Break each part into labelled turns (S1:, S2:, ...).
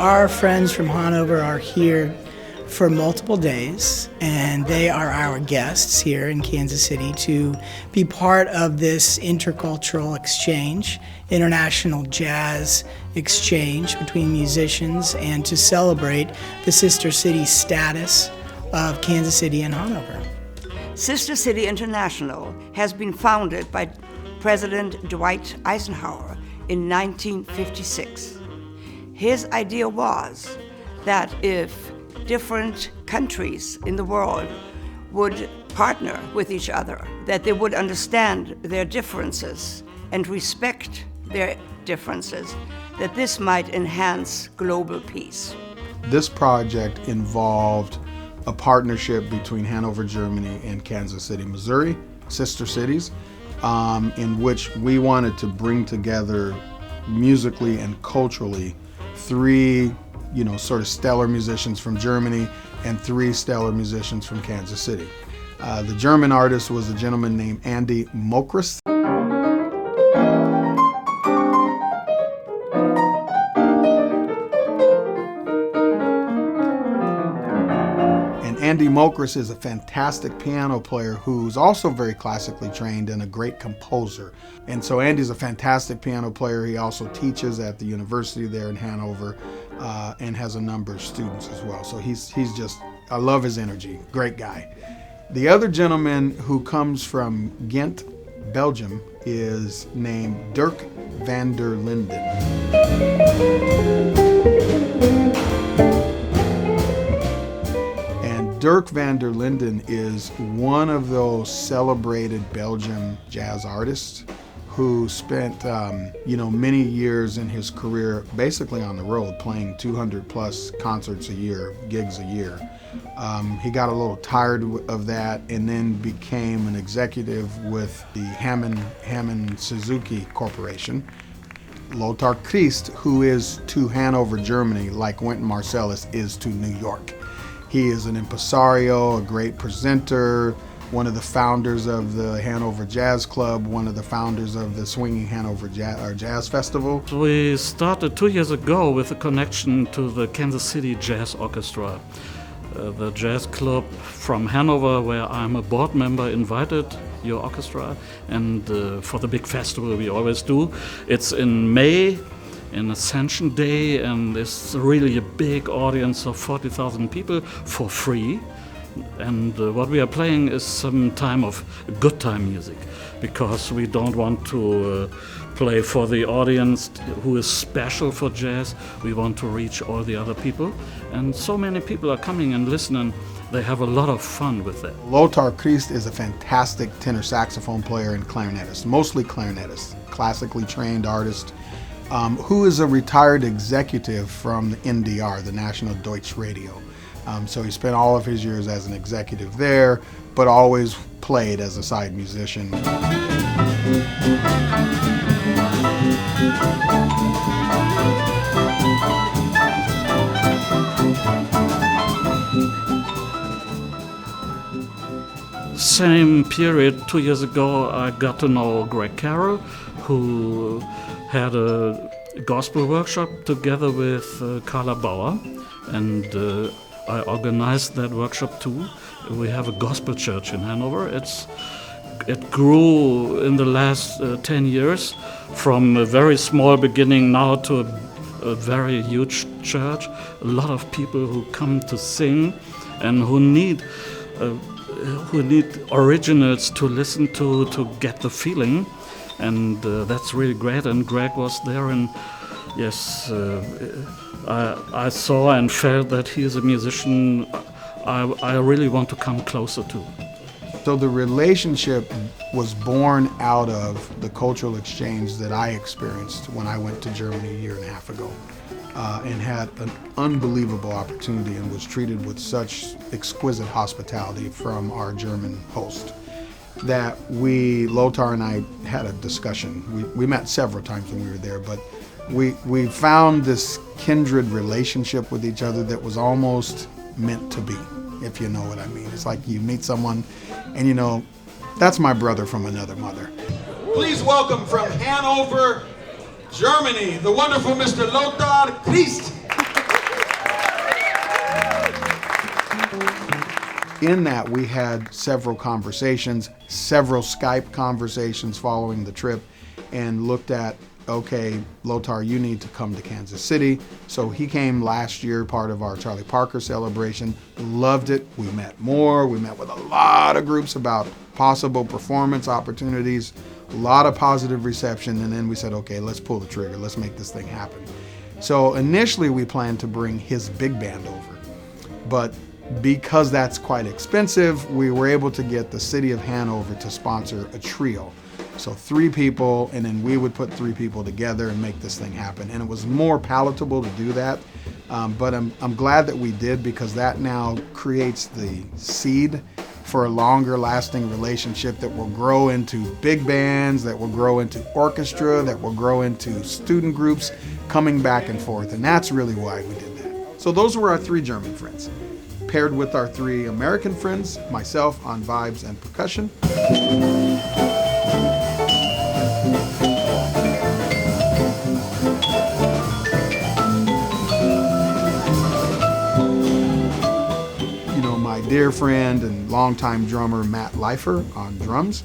S1: Our friends from Hanover are here for multiple days, and they are our guests here in Kansas City to be part of this intercultural exchange, international jazz exchange between musicians, and to celebrate the sister city status of Kansas City and Hanover.
S2: Sister City International has been founded by President Dwight Eisenhower in 1956. His idea was that if different countries in the world would partner with each other, that they would understand their differences and respect their differences, that this might enhance global peace.
S3: This project involved a partnership between Hanover, Germany and Kansas City, Missouri, sister cities, in which we wanted to bring together musically and culturally three, sort of stellar musicians from Germany and three stellar musicians from Kansas City. The German artist was a gentleman named Andy Mokrist. Andy Mokrist is a fantastic piano player who's also very classically trained and a great composer. And so Andy's a fantastic piano player. He also teaches at the university there in Hanover and has a number of students as well. So he's just, I love his energy, great guy. The other gentleman who comes from Ghent, Belgium, is named Dirk van der Linden. Dirk van der Linden is one of those celebrated Belgian jazz artists who spent, many years in his career basically on the road, playing 200 plus concerts a year, gigs a year. He got a little tired of that and then became an executive with the Hammond Suzuki Corporation. Lothar Christ, who is to Hanover, Germany, like Wynton Marsalis is to New York. He is an impresario, a great presenter, one of the founders of the Hanover Jazz Club, one of the founders of the Swinging Hanover Jazz Festival.
S4: We started 2 years ago with a connection to the Kansas City Jazz Orchestra. The jazz club from Hanover, where I'm a board member, invited your orchestra, and for the big festival we always do. It's in May, in Ascension Day, and it's really a big audience of 40,000 people for free. And what we are playing is some time of good time music, because we don't want to play for the audience who is special for jazz. We want to reach all the other people, and so many people are coming and listening. They have a lot of fun with that.
S3: Lothar Christ is a fantastic tenor saxophone player and clarinetist, mostly clarinetist, classically trained artist, who is a retired executive from the NDR, the National Deutsche Radio. So he spent all of his years as an executive there, but always played as a side musician.
S4: Same period, 2 years ago, I got to know Greg Carroll, who had a gospel workshop together with Carla Bauer, and I organized that workshop too. We have a gospel church in Hanover. It grew in the last 10 years from a very small beginning now to a very huge church. A lot of people who come to sing and who need originals to listen to get the feeling, and that's really great. And Greg was there, and yes, I saw and felt that he is a musician I really want to come closer to.
S3: So the relationship was born out of the cultural exchange that I experienced when I went to Germany a year and a half ago. and had an unbelievable opportunity and was treated with such exquisite hospitality from our German host that Lothar and I had a discussion. We met several times when we were there, but we found this kindred relationship with each other that was almost meant to be, if you know what I mean. It's like you meet someone and you know, that's my brother from another mother.
S5: Please welcome from Hanover, Germany, the wonderful Mr. Lothar Christ.
S3: In that, we had several conversations, several Skype conversations following the trip, and looked at, okay, Lothar, you need to come to Kansas City. So he came last year, part of our Charlie Parker celebration, loved it. We met more. We met with a lot of groups about possible performance opportunities, a lot of positive reception, and then we said, okay, let's pull the trigger. Let's make this thing happen. So initially, we planned to bring his big band over, but because that's quite expensive, we were able to get the city of Hanover to sponsor a trio. So 3 people, and then we would put 3 people together and make this thing happen. And it was more palatable to do that. But I'm glad that we did, because that now creates the seed for a longer lasting relationship that will grow into big bands, that will grow into orchestra, that will grow into student groups coming back and forth. And that's really why we did that. So those were our 3 German friends, paired with our 3 American friends, myself on vibes and percussion. You know, my dear friend and longtime drummer Matt Leifer on drums.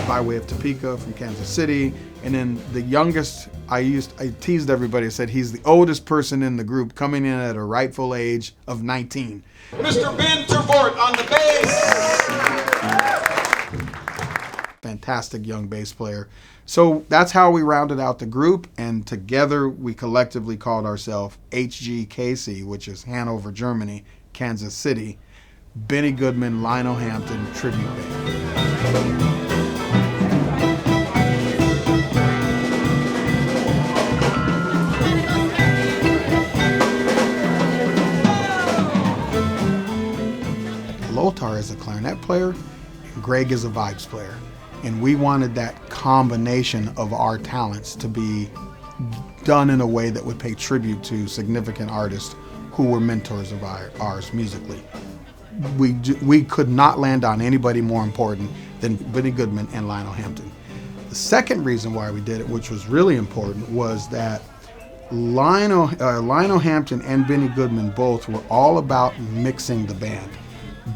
S3: By way of Topeka from Kansas City. And then the youngest, I teased everybody, I said he's the oldest person in the group, coming in at a rightful age of 19.
S5: Mr. Ben Tervort on the bass.
S3: Fantastic young bass player. So that's how we rounded out the group, and together we collectively called ourselves HGKC, which is Hanover, Germany, Kansas City, Benny Goodman, Lionel Hampton Tribute Band. Lothar is a clarinet player, and Greg is a vibes player. And we wanted that combination of our talents to be done in a way that would pay tribute to significant artists who were mentors of ours musically. We could not land on anybody more important than Benny Goodman and Lionel Hampton. The second reason why we did it, which was really important, was that Lionel Hampton and Benny Goodman both were all about mixing the band.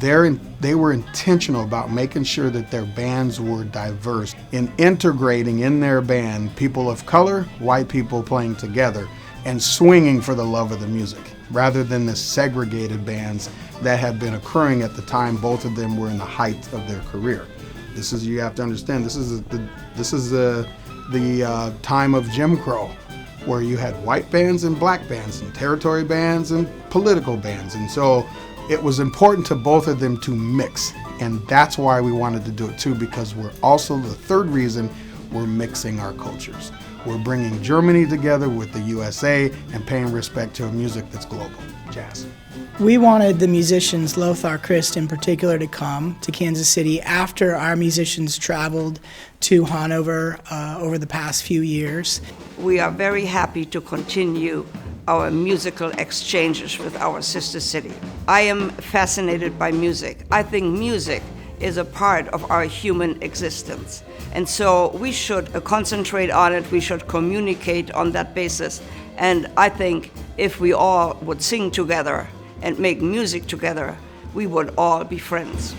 S3: They were intentional about making sure that their bands were diverse in integrating in their band people of color, white people playing together, and swinging for the love of the music, rather than the segregated bands that had been occurring at the time both of them were in the height of their career. You have to understand, this is the time of Jim Crow, where you had white bands and black bands and territory bands and political bands. And so it was important to both of them to mix. And that's why we wanted to do it too, because we're also, the third reason, we're mixing our cultures. We're bringing Germany together with the USA and paying respect to a music that's global, jazz.
S1: We wanted the musicians, Lothar Christ in particular, to come to Kansas City after our musicians traveled to Hanover over the past few years.
S2: We are very happy to continue our musical exchanges with our sister city. I am fascinated by music. I think music is a part of our human existence. And so we should concentrate on it, we should communicate on that basis. And I think if we all would sing together and make music together, we would all be friends.